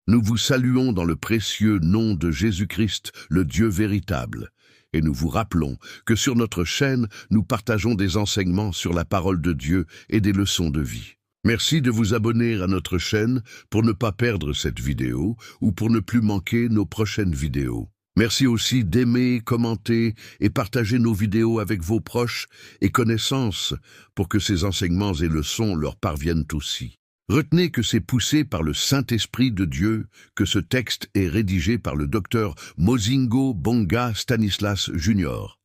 Nous vous saluons dans le précieux nom de Jésus-Christ, le Dieu véritable. Et nous vous rappelons que sur notre chaîne, nous partageons des enseignements sur la parole de Dieu et des leçons de vie. Merci de vous abonner à notre chaîne pour ne pas perdre cette vidéo ou pour ne plus manquer nos prochaines vidéos. Merci aussi d'aimer, commenter et partager nos vidéos avec vos proches et connaissances pour que ces enseignements et leçons leur parviennent aussi. Retenez que c'est poussé par le Saint-Esprit de Dieu que ce texte est rédigé par le docteur Mozingo Bonga Stanislas Jr.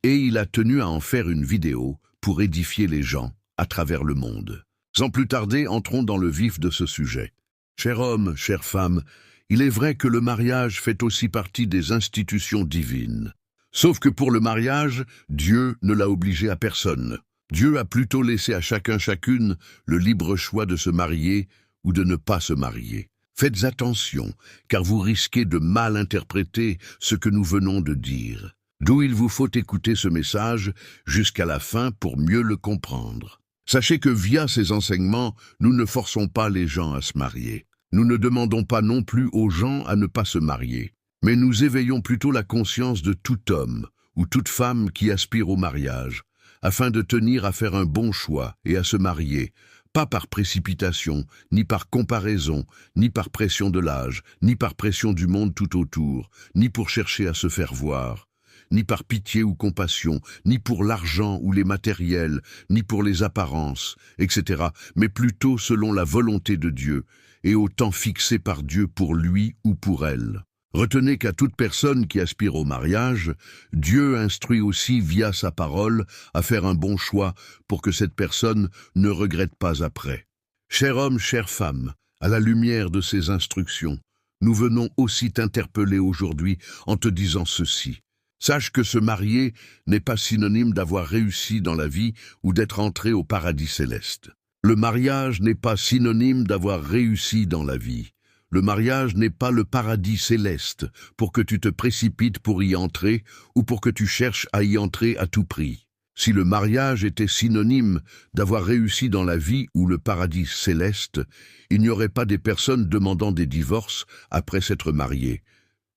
Et il a tenu à en faire une vidéo pour édifier les gens à travers le monde. Sans plus tarder, entrons dans le vif de ce sujet. Cher homme, chère femme, il est vrai que le mariage fait aussi partie des institutions divines. Sauf que pour le mariage, Dieu ne l'a obligé à personne. Dieu a plutôt laissé à chacune le libre choix de se marier ou de ne pas se marier. Faites attention, car vous risquez de mal interpréter ce que nous venons de dire. D'où il vous faut écouter ce message jusqu'à la fin pour mieux le comprendre. Sachez que via ces enseignements, nous ne forçons pas les gens à se marier. Nous ne demandons pas non plus aux gens à ne pas se marier. Mais nous éveillons plutôt la conscience de tout homme ou toute femme qui aspire au mariage, afin de tenir à faire un bon choix et à se marier, pas par précipitation, ni par comparaison, ni par pression de l'âge, ni par pression du monde tout autour, ni pour chercher à se faire voir, ni par pitié ou compassion, ni pour l'argent ou les matériels, ni pour les apparences, etc., mais plutôt selon la volonté de Dieu, et au temps fixé par Dieu pour lui ou pour elle. Retenez qu'à toute personne qui aspire au mariage, Dieu instruit aussi via sa parole à faire un bon choix pour que cette personne ne regrette pas après. Cher homme, chère femme, à la lumière de ces instructions, nous venons aussi t'interpeller aujourd'hui en te disant ceci. Sache que se marier n'est pas synonyme d'avoir réussi dans la vie ou d'être entré au paradis céleste. Le mariage n'est pas synonyme d'avoir réussi dans la vie. Le mariage n'est pas le paradis céleste pour que tu te précipites pour y entrer ou pour que tu cherches à y entrer à tout prix. Si le mariage était synonyme d'avoir réussi dans la vie ou le paradis céleste, il n'y aurait pas des personnes demandant des divorces après s'être mariées.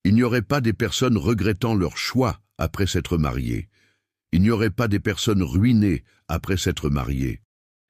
Il n'y aurait pas des personnes regrettant leur choix après s'être mariées. Il n'y aurait pas des personnes ruinées après s'être mariées.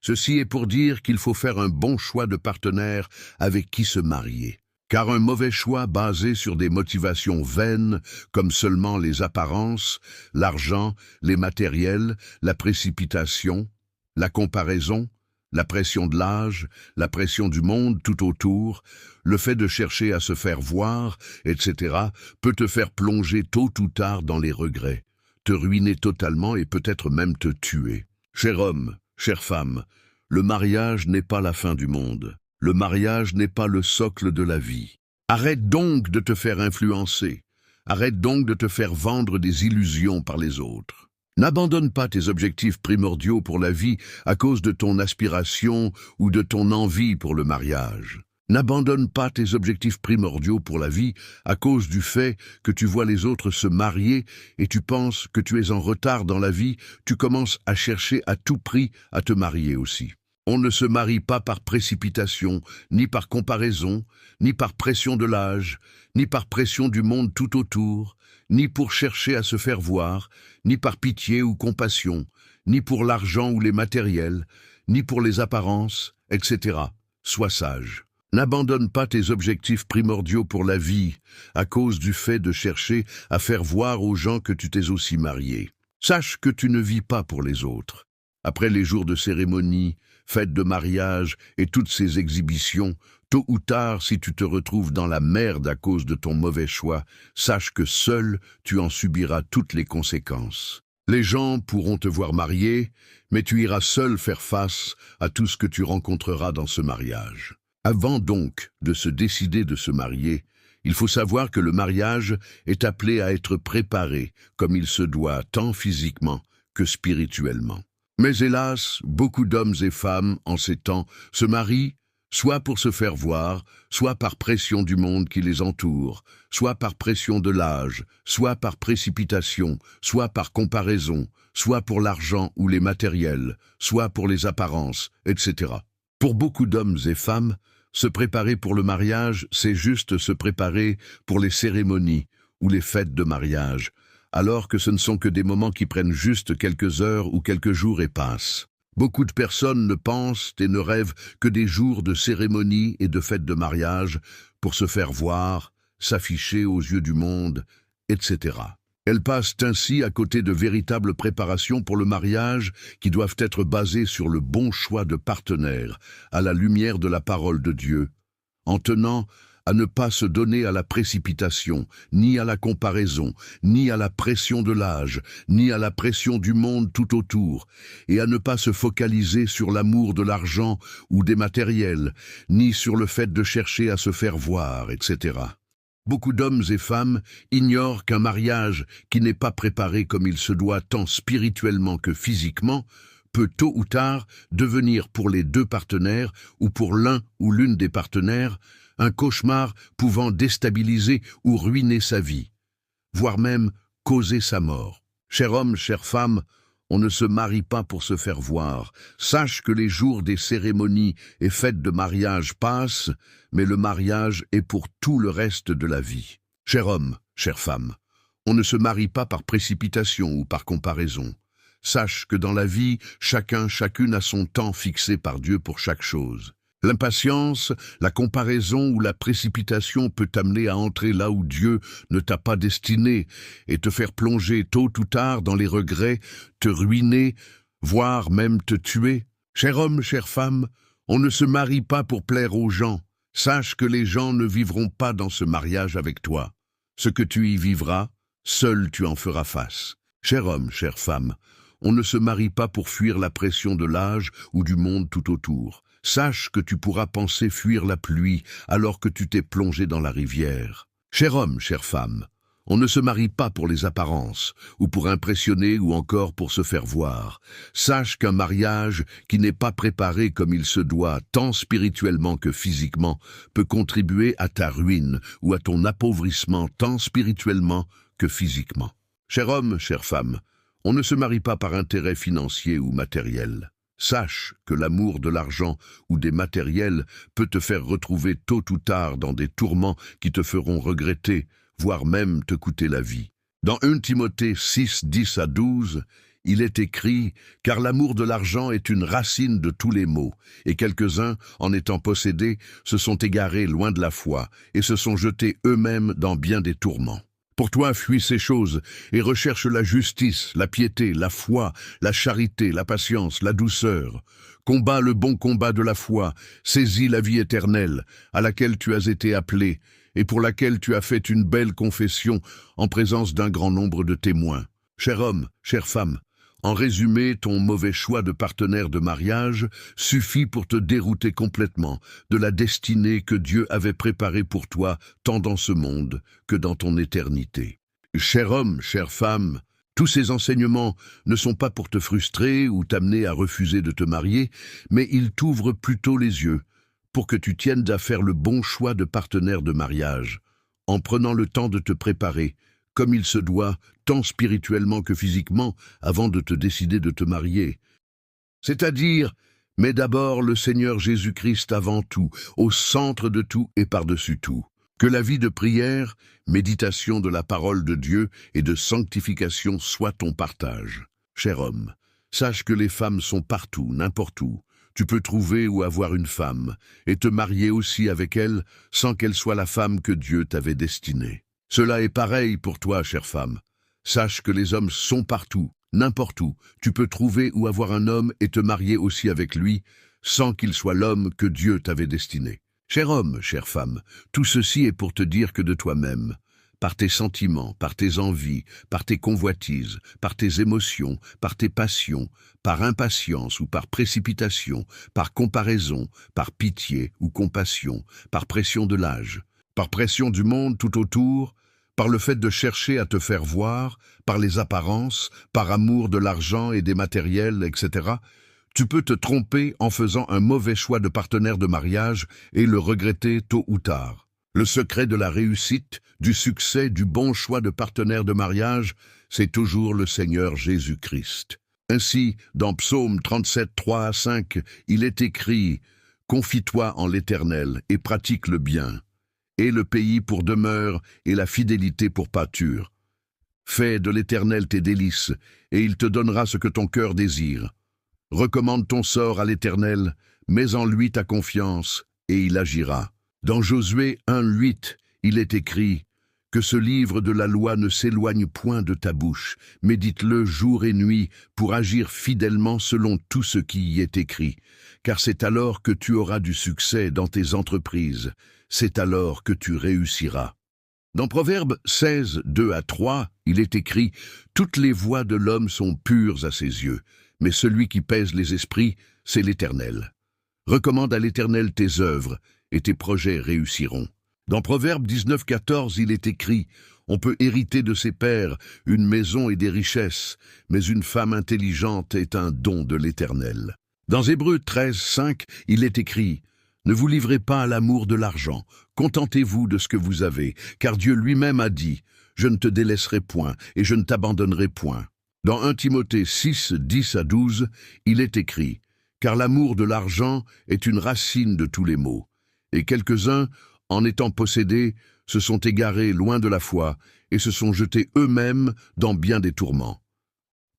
Ceci est pour dire qu'il faut faire un bon choix de partenaire avec qui se marier. Car un mauvais choix basé sur des motivations vaines, comme seulement les apparences, l'argent, les matériels, la précipitation, la comparaison, la pression de l'âge, la pression du monde tout autour, le fait de chercher à se faire voir, etc., peut te faire plonger tôt ou tard dans les regrets, te ruiner totalement et peut-être même te tuer. Cher homme, chère femme, le mariage n'est pas la fin du monde. Le mariage n'est pas le socle de la vie. Arrête donc de te faire influencer. Arrête donc de te faire vendre des illusions par les autres. N'abandonne pas tes objectifs primordiaux pour la vie à cause de ton aspiration ou de ton envie pour le mariage. N'abandonne pas tes objectifs primordiaux pour la vie à cause du fait que tu vois les autres se marier et tu penses que tu es en retard dans la vie, tu commences à chercher à tout prix à te marier aussi. On ne se marie pas par précipitation, ni par comparaison, ni par pression de l'âge, ni par pression du monde tout autour, ni pour chercher à se faire voir, ni par pitié ou compassion, ni pour l'argent ou les matériels, ni pour les apparences, etc. Sois sage. N'abandonne pas tes objectifs primordiaux pour la vie à cause du fait de chercher à faire voir aux gens que tu t'es aussi marié. Sache que tu ne vis pas pour les autres. Après les jours de cérémonie, fêtes de mariage et toutes ces exhibitions, tôt ou tard, si tu te retrouves dans la merde à cause de ton mauvais choix, sache que seul tu en subiras toutes les conséquences. Les gens pourront te voir marié, mais tu iras seul faire face à tout ce que tu rencontreras dans ce mariage. Avant donc de se décider de se marier, il faut savoir que le mariage est appelé à être préparé comme il se doit, tant physiquement que spirituellement. Mais hélas, beaucoup d'hommes et femmes en ces temps se marient soit pour se faire voir, soit par pression du monde qui les entoure, soit par pression de l'âge, soit par précipitation, soit par comparaison, soit pour l'argent ou les matériels, soit pour les apparences, etc. Pour beaucoup d'hommes et femmes, Se préparer pour le mariage, c'est juste se préparer pour les cérémonies ou les fêtes de mariage, alors que ce ne sont que des moments qui prennent juste quelques heures ou quelques jours et passent. Beaucoup de personnes ne pensent et ne rêvent que des jours de cérémonies et de fêtes de mariage pour se faire voir, s'afficher aux yeux du monde, etc. Elles passent ainsi à côté de véritables préparations pour le mariage qui doivent être basées sur le bon choix de partenaire, à la lumière de la parole de Dieu, en tenant à ne pas se donner à la précipitation, ni à la comparaison, ni à la pression de l'âge, ni à la pression du monde tout autour, et à ne pas se focaliser sur l'amour de l'argent ou des matériels, ni sur le fait de chercher à se faire voir, etc. Beaucoup d'hommes et femmes ignorent qu'un mariage qui n'est pas préparé comme il se doit tant spirituellement que physiquement peut tôt ou tard devenir pour les deux partenaires ou pour l'un ou l'une des partenaires un cauchemar pouvant déstabiliser ou ruiner sa vie, voire même causer sa mort. Cher homme, chère femme, on ne se marie pas pour se faire voir. Sache que les jours des cérémonies et fêtes de mariage passent, mais le mariage est pour tout le reste de la vie. Cher homme, chère femme, on ne se marie pas par précipitation ou par comparaison. Sache que dans la vie, chacune a son temps fixé par Dieu pour chaque chose. L'impatience, la comparaison ou la précipitation peut t'amener à entrer là où Dieu ne t'a pas destiné et te faire plonger tôt ou tard dans les regrets, te ruiner, voire même te tuer. Cher homme, chère femme, on ne se marie pas pour plaire aux gens. Sache que les gens ne vivront pas dans ce mariage avec toi. Ce que tu y vivras, seul tu en feras face. Cher homme, chère femme, on ne se marie pas pour fuir la pression de l'âge ou du monde tout autour. Sache que tu pourras penser fuir la pluie alors que tu t'es plongé dans la rivière. Cher homme, chère femme, on ne se marie pas pour les apparences, ou pour impressionner ou encore pour se faire voir. Sache qu'un mariage qui n'est pas préparé comme il se doit, tant spirituellement que physiquement, peut contribuer à ta ruine ou à ton appauvrissement tant spirituellement que physiquement. Cher homme, chère femme, on ne se marie pas par intérêt financier ou matériel. Sache que l'amour de l'argent ou des matériels peut te faire retrouver tôt ou tard dans des tourments qui te feront regretter, voire même te coûter la vie. Dans 1 Timothée 6, 10 à 12, il est écrit « Car l'amour de l'argent est une racine de tous les maux, et quelques-uns, en étant possédés, se sont égarés loin de la foi, et se sont jetés eux-mêmes dans bien des tourments. » Pour toi, fuis ces choses et recherche la justice, la piété, la foi, la charité, la patience, la douceur. Combat le bon combat de la foi, saisis la vie éternelle, à laquelle tu as été appelé, et pour laquelle tu as fait une belle confession en présence d'un grand nombre de témoins. Cher homme, chère femme, en résumé, ton mauvais choix de partenaire de mariage suffit pour te dérouter complètement de la destinée que Dieu avait préparée pour toi, tant dans ce monde que dans ton éternité. Cher homme, chère femme, tous ces enseignements ne sont pas pour te frustrer ou t'amener à refuser de te marier, mais ils t'ouvrent plutôt les yeux pour que tu tiennes à faire le bon choix de partenaire de mariage, en prenant le temps de te préparer, comme il se doit, tant spirituellement que physiquement, avant de te décider de te marier. C'est-à-dire, mets d'abord le Seigneur Jésus-Christ avant tout, au centre de tout et par-dessus tout. Que la vie de prière, méditation de la parole de Dieu et de sanctification soit ton partage. Cher homme, sache que les femmes sont partout, n'importe où. Tu peux trouver ou avoir une femme, et te marier aussi avec elle, sans qu'elle soit la femme que Dieu t'avait destinée. Cela est pareil pour toi, chère femme. Sache que les hommes sont partout, n'importe où. Tu peux trouver ou avoir un homme et te marier aussi avec lui, sans qu'il soit l'homme que Dieu t'avait destiné. Cher homme, chère femme, tout ceci est pour te dire que de toi-même, par tes sentiments, par tes envies, par tes convoitises, par tes émotions, par tes passions, par impatience ou par précipitation, par comparaison, par pitié ou compassion, par pression de l'âge, par pression du monde tout autour, par le fait de chercher à te faire voir, par les apparences, par amour de l'argent et des matériels, etc., tu peux te tromper en faisant un mauvais choix de partenaire de mariage et le regretter tôt ou tard. Le secret de la réussite, du succès, du bon choix de partenaire de mariage, c'est toujours le Seigneur Jésus-Christ. Ainsi, dans Psaume 37, 3 à 5, il est écrit « Confie-toi en l'Éternel et pratique le bien. Aie le pays pour demeure et la fidélité pour pâture. Fais de l'Éternel tes délices, et il te donnera ce que ton cœur désire. Recommande ton sort à l'Éternel, mets en lui ta confiance, et il agira. Dans Josué 1:8, il est écrit « Que ce livre de la loi ne s'éloigne point de ta bouche, médite-le jour et nuit pour agir fidèlement selon tout ce qui y est écrit, car c'est alors que tu auras du succès dans tes entreprises, c'est alors que tu réussiras. » Dans Proverbes 16, 2-3, il est écrit « Toutes les voies de l'homme sont pures à ses yeux, mais celui qui pèse les esprits, c'est l'Éternel. Recommande à l'Éternel tes œuvres, et tes projets réussiront. » Dans Proverbes 19, 14, il est écrit « On peut hériter de ses pères une maison et des richesses, mais une femme intelligente est un don de l'Éternel. » Dans Hébreux 13, 5, il est écrit « Ne vous livrez pas à l'amour de l'argent, contentez-vous de ce que vous avez, car Dieu lui-même a dit « Je ne te délaisserai point et je ne t'abandonnerai point. » Dans 1 Timothée 6, 10-12, il est écrit « Car l'amour de l'argent est une racine de tous les maux. » Et quelques-uns, en étant possédés, se sont égarés loin de la foi et se sont jetés eux-mêmes dans bien des tourments.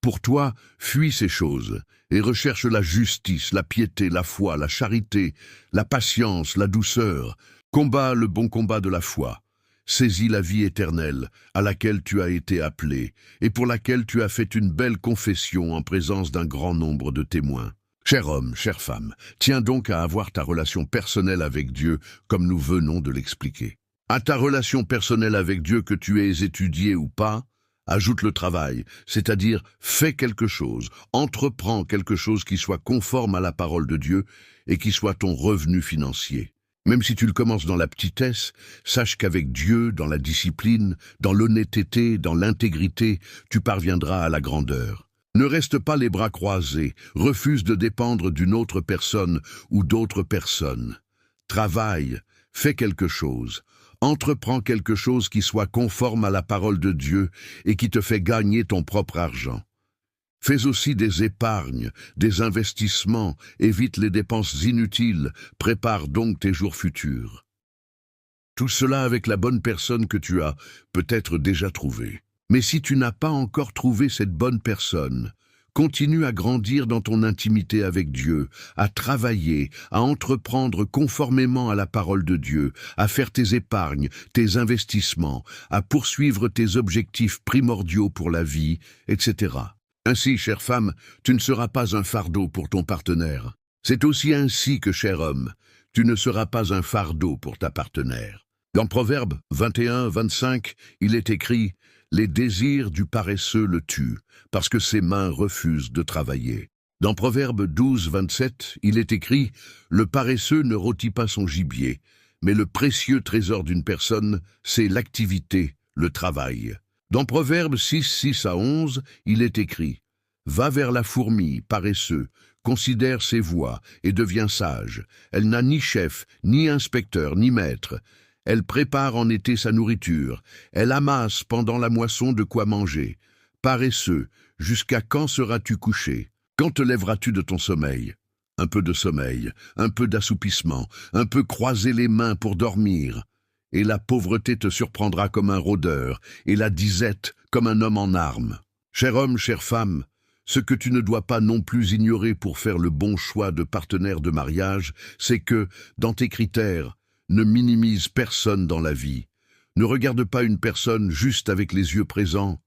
Pour toi, fuis ces choses et recherche la justice, la piété, la foi, la charité, la patience, la douceur. Combat le bon combat de la foi. Saisis la vie éternelle à laquelle tu as été appelé et pour laquelle tu as fait une belle confession en présence d'un grand nombre de témoins. Cher homme, chère femme, tiens donc à avoir ta relation personnelle avec Dieu comme nous venons de l'expliquer. À ta relation personnelle avec Dieu, que tu aies étudié ou pas, ajoute le travail, c'est-à-dire fais quelque chose, entreprends quelque chose qui soit conforme à la parole de Dieu et qui soit ton revenu financier. Même si tu le commences dans la petitesse, sache qu'avec Dieu, dans la discipline, dans l'honnêteté, dans l'intégrité, tu parviendras à la grandeur. Ne reste pas les bras croisés, refuse de dépendre d'une autre personne ou d'autres personnes. Travaille, fais quelque chose. Entreprends quelque chose qui soit conforme à la parole de Dieu et qui te fait gagner ton propre argent. Fais aussi des épargnes, des investissements, évite les dépenses inutiles, prépare donc tes jours futurs. Tout cela avec la bonne personne que tu as peut-être déjà trouvée. Mais si tu n'as pas encore trouvé cette bonne personne, continue à grandir dans ton intimité avec Dieu, à travailler, à entreprendre conformément à la parole de Dieu, à faire tes épargnes, tes investissements, à poursuivre tes objectifs primordiaux pour la vie, etc. Ainsi, chère femme, tu ne seras pas un fardeau pour ton partenaire. C'est aussi ainsi que, cher homme, tu ne seras pas un fardeau pour ta partenaire. Dans Proverbes 21, 25, il est écrit « Les désirs du paresseux le tuent, parce que ses mains refusent de travailler. » Dans Proverbes 12, 27, il est écrit « Le paresseux ne rôtit pas son gibier, mais le précieux trésor d'une personne, c'est l'activité, le travail. » Dans Proverbes 6, 6-11, il est écrit « Va vers la fourmi, paresseux, considère ses voies et deviens sage. Elle n'a ni chef, ni inspecteur, ni maître. Elle prépare en été sa nourriture. Elle amasse pendant la moisson de quoi manger. Paresseux, jusqu'à quand seras-tu couché? Quand te lèveras-tu de ton sommeil? Un peu de sommeil, un peu d'assoupissement, un peu croiser les mains pour dormir. Et la pauvreté te surprendra comme un rôdeur, et la disette comme un homme en armes. Cher homme, chère femme, ce que tu ne dois pas non plus ignorer pour faire le bon choix de partenaire de mariage, c'est que, dans tes critères, ne minimise personne dans la vie. Ne regarde pas une personne juste avec les yeux présents,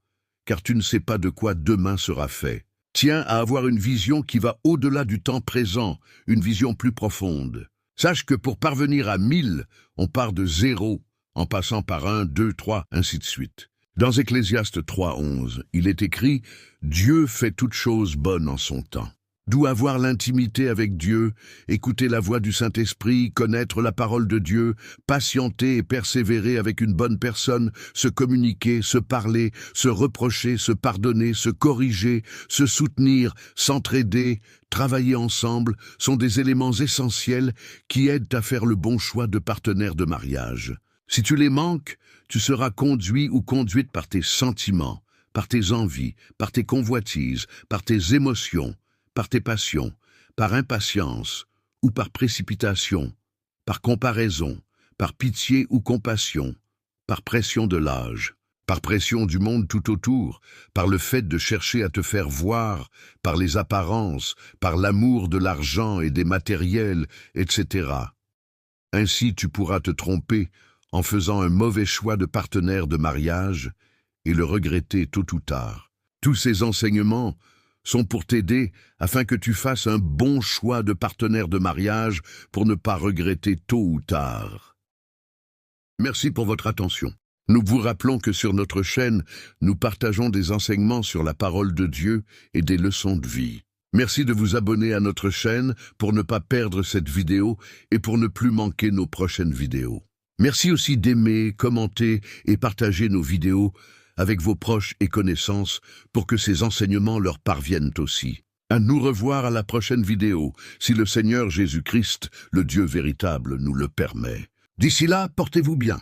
car tu ne sais pas de quoi demain sera fait. Tiens à avoir une vision qui va au-delà du temps présent, une vision plus profonde. Sache que pour parvenir à 1000, on part de 0, en passant par 1, 2, 3, ainsi de suite. Dans Ecclésiaste 3, 11, il est écrit « Dieu fait toutes choses bonnes en son temps ». D'où avoir l'intimité avec Dieu, écouter la voix du Saint-Esprit, connaître la parole de Dieu, patienter et persévérer avec une bonne personne, se communiquer, se parler, se reprocher, se pardonner, se corriger, se soutenir, s'entraider, travailler ensemble, sont des éléments essentiels qui aident à faire le bon choix de partenaire de mariage. Si tu les manques, tu seras conduit ou conduite par tes sentiments, par tes envies, par tes convoitises, par tes émotions, par tes passions, par impatience ou par précipitation, par comparaison, par pitié ou compassion, par pression de l'âge, par pression du monde tout autour, par le fait de chercher à te faire voir, par les apparences, par l'amour de l'argent et des matériels, etc. Ainsi tu pourras te tromper en faisant un mauvais choix de partenaire de mariage et le regretter tôt ou tard. Tous ces enseignements sont pour t'aider afin que tu fasses un bon choix de partenaire de mariage pour ne pas regretter tôt ou tard. Merci pour votre attention. Nous vous rappelons que sur notre chaîne, nous partageons des enseignements sur la parole de Dieu et des leçons de vie. Merci de vous abonner à notre chaîne pour ne pas perdre cette vidéo et pour ne plus manquer nos prochaines vidéos. Merci aussi d'aimer, commenter et partager nos vidéos avec vos proches et connaissances pour que ces enseignements leur parviennent aussi. À nous revoir à la prochaine vidéo, si le Seigneur Jésus-Christ, le Dieu véritable, nous le permet. D'ici là, portez-vous bien.